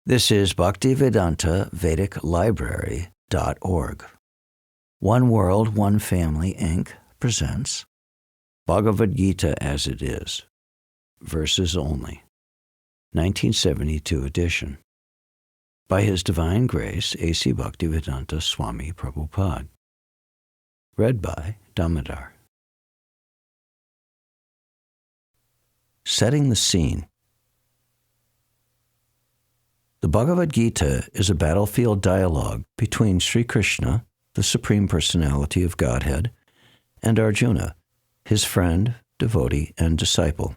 This is Bhaktivedanta Vedic Library.org. One World, One Family, Inc. presents Bhagavad Gita as It Is, Verses Only, 1972 edition, by His Divine Grace, A.C. Bhaktivedanta Swami Prabhupada. Read by Damodar. Setting the Scene. The Bhagavad Gita is a battlefield dialogue between Sri Krishna, the Supreme Personality of Godhead, and Arjuna, his friend, devotee, and disciple.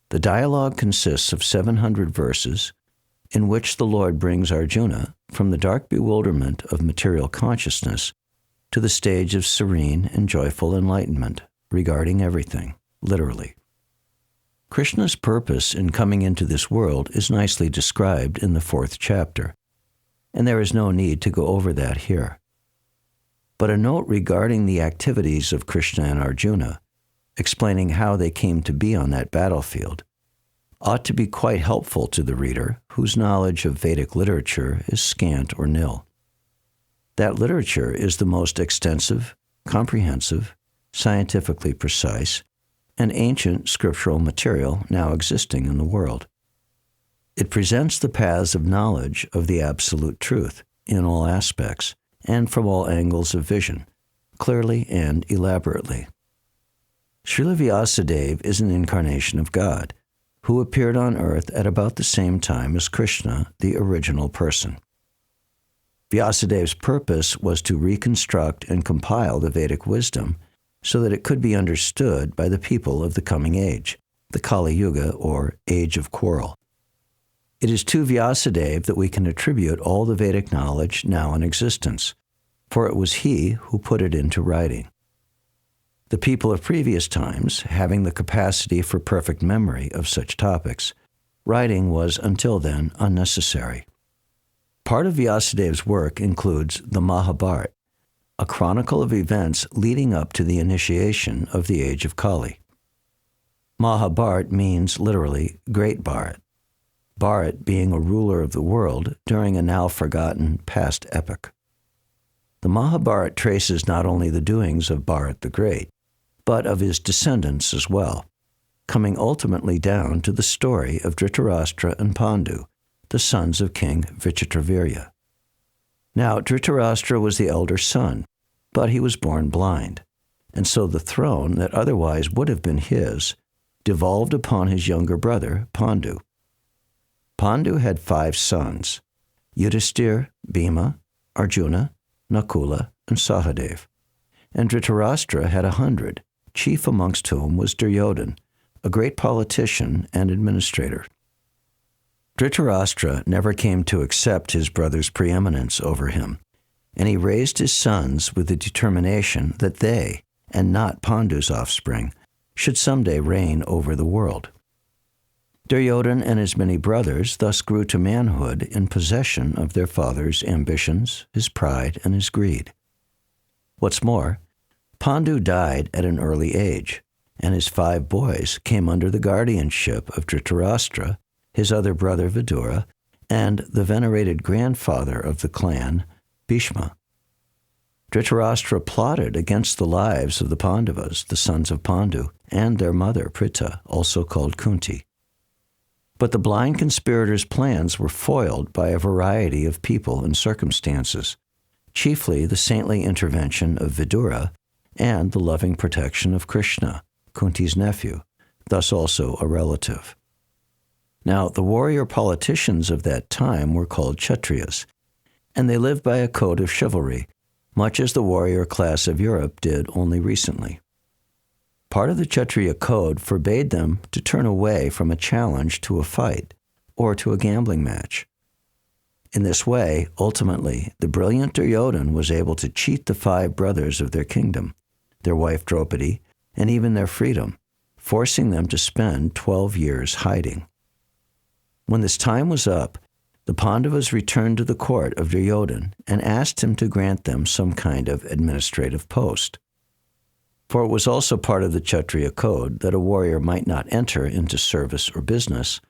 The dialogue consists of 700 verses in which the Lord brings Arjuna from the dark bewilderment of material consciousness to the stage of serene and joyful enlightenment regarding everything, literally. Krishna's purpose in coming into this world is nicely described in the 4th chapter, and there is no need to go over that here. But a note regarding the activities of Krishna and Arjuna, explaining how they came to be on that battlefield, ought to be quite helpful to the reader whose knowledge of Vedic literature is scant or nil. That literature is the most extensive, comprehensive, scientifically precise, and ancient scriptural material now existing in the world. It presents the paths of knowledge of the absolute truth in all aspects and from all angles of vision, clearly and elaborately. Srila Vyasadeva is an incarnation of God, who appeared on earth at about the same time as Krishna, the original person. Vyasadeva's purpose was to reconstruct and compile the Vedic wisdom so that it could be understood by the people of the coming age, the Kali Yuga, or Age of Quarrel. It is to Vyasadeva that we can attribute all the Vedic knowledge now in existence, for it was he who put it into writing. The people of previous times, having the capacity for perfect memory of such topics, writing was until then unnecessary. Part of Vyasadeva's work includes the Mahabharata, a chronicle of events leading up to the initiation of the age of Kali. Mahabharata means literally Great Bharat, Bharat being a ruler of the world during a now forgotten past epoch. The Mahabharata traces not only the doings of Bharat the Great, but of his descendants as well, coming ultimately down to the story of Dhritarashtra and Pandu, the sons of King Vichitravirya. Now, Dhritarashtra was the elder son, but he was born blind, and so the throne that otherwise would have been his devolved upon his younger brother, Pandu. Pandu had 5 sons, Yudhisthira, Bhima, Arjuna, Nakula, and Sahadeva, and Dhritarashtra had 100, chief amongst whom was Duryodhana, a great politician and administrator. Dhritarashtra never came to accept his brother's preeminence over him, and he raised his sons with the determination that they, and not Pandu's offspring, should someday reign over the world. Duryodhana and his many brothers thus grew to manhood in possession of their father's ambitions, his pride, and his greed. What's more, Pandu died at an early age, and his 5 boys came under the guardianship of Dhritarashtra, his other brother Vidura, and the venerated grandfather of the clan, Bhishma. Dhritarashtra plotted against the lives of the Pandavas, the sons of Pandu, and their mother, Pritha, also called Kunti. But the blind conspirators' plans were foiled by a variety of people and circumstances, chiefly the saintly intervention of Vidura and the loving protection of Krishna, Kunti's nephew, thus also a relative. Now, the warrior politicians of that time were called Kshatriyas, and they lived by a code of chivalry, much as the warrior class of Europe did only recently. Part of the Kshatriya code forbade them to turn away from a challenge to a fight or to a gambling match. In this way, ultimately, the brilliant Duryodhana was able to cheat the 5 brothers of their kingdom, their wife Draupadi, and even their freedom, forcing them to spend 12 years hiding. When this time was up, the Pandavas returned to the court of Duryodhana and asked him to grant them some kind of administrative post. For it was also part of the Kshatriya code that a warrior might not enter into service or business,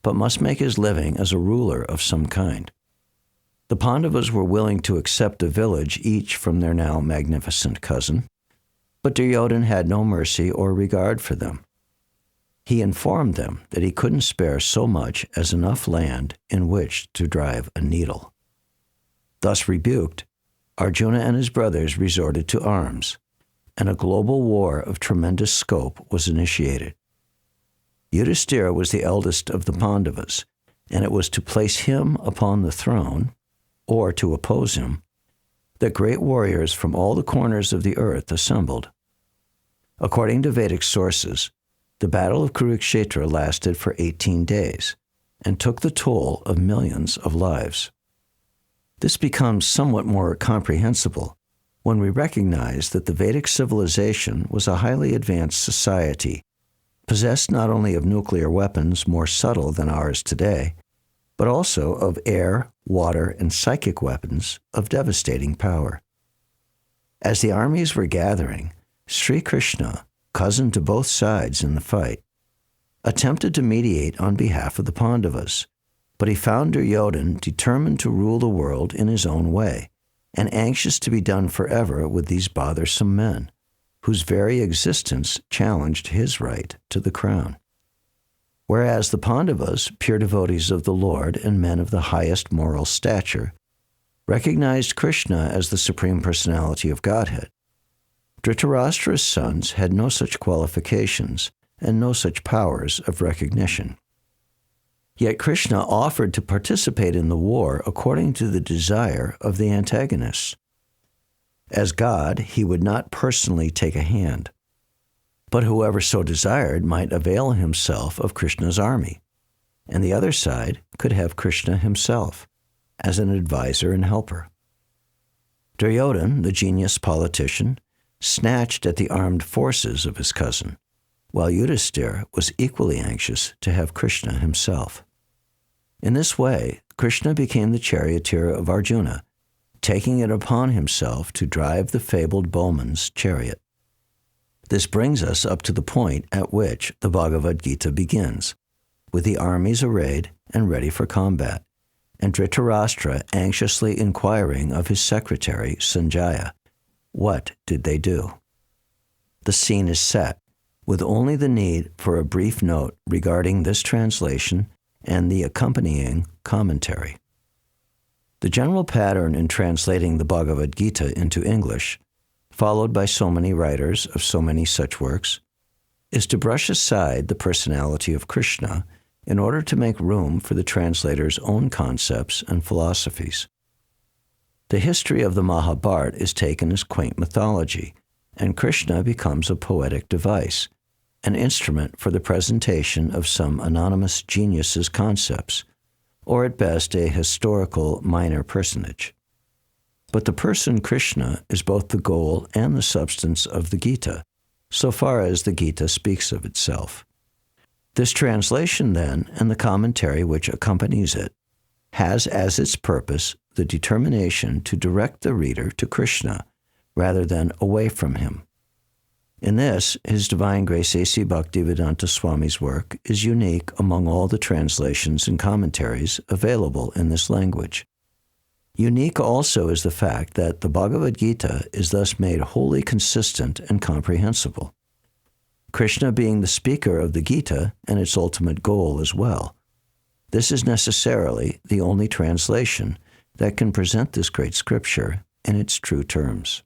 but must make his living as a ruler of some kind. The Pandavas were willing to accept a village each from their now magnificent cousin, but Duryodhana had no mercy or regard for them. He informed them that he couldn't spare so much as enough land in which to drive a needle. Thus rebuked, Arjuna and his brothers resorted to arms, and a global war of tremendous scope was initiated. Yudhisthira was the eldest of the Pandavas, and it was to place him upon the throne, or to oppose him, that great warriors from all the corners of the earth assembled. According to Vedic sources, the Battle of Kurukshetra lasted for 18 days and took the toll of millions of lives. This becomes somewhat more comprehensible when we recognize that the Vedic civilization was a highly advanced society, possessed not only of nuclear weapons more subtle than ours today, but also of air, water, and psychic weapons of devastating power. As the armies were gathering, Sri Krishna, cousin to both sides in the fight, attempted to mediate on behalf of the Pandavas, but he found Duryodhana determined to rule the world in his own way, and anxious to be done forever with these bothersome men, whose very existence challenged his right to the crown. Whereas the Pandavas, pure devotees of the Lord and men of the highest moral stature, recognized Krishna as the Supreme Personality of Godhead, Dhritarashtra's sons had no such qualifications and no such powers of recognition. Yet Krishna offered to participate in the war according to the desire of the antagonists. As God, he would not personally take a hand, but whoever so desired might avail himself of Krishna's army, and the other side could have Krishna himself as an advisor and helper. Duryodhana, the genius politician, snatched at the armed forces of his cousin, while Yudhisthira was equally anxious to have Krishna himself. In this way, Krishna became the charioteer of Arjuna, taking it upon himself to drive the fabled bowman's chariot. This brings us up to the point at which the Bhagavad Gita begins, with the armies arrayed and ready for combat, and Dhritarashtra anxiously inquiring of his secretary, Sanjaya, what did they do? The scene is set, with only the need for a brief note regarding this translation and the accompanying commentary. The general pattern in translating the Bhagavad Gita into English, followed by so many writers of so many such works, is to brush aside the personality of Krishna in order to make room for the translator's own concepts and philosophies. The history of the Mahabharata is taken as quaint mythology, and Krishna becomes a poetic device, an instrument for the presentation of some anonymous genius's concepts, or at best a historical minor personage. But the person Krishna is both the goal and the substance of the Gita, so far as the Gita speaks of itself. This translation, then, and the commentary which accompanies it, has as its purpose the determination to direct the reader to Krishna rather than away from him. In this, His Divine Grace A.C. Bhaktivedanta Swami's work is unique among all the translations and commentaries available in this language. Unique also is the fact that the Bhagavad Gita is thus made wholly consistent and comprehensible. Krishna being the speaker of the Gita and its ultimate goal as well. This is necessarily the only translation that can present this great scripture in its true terms.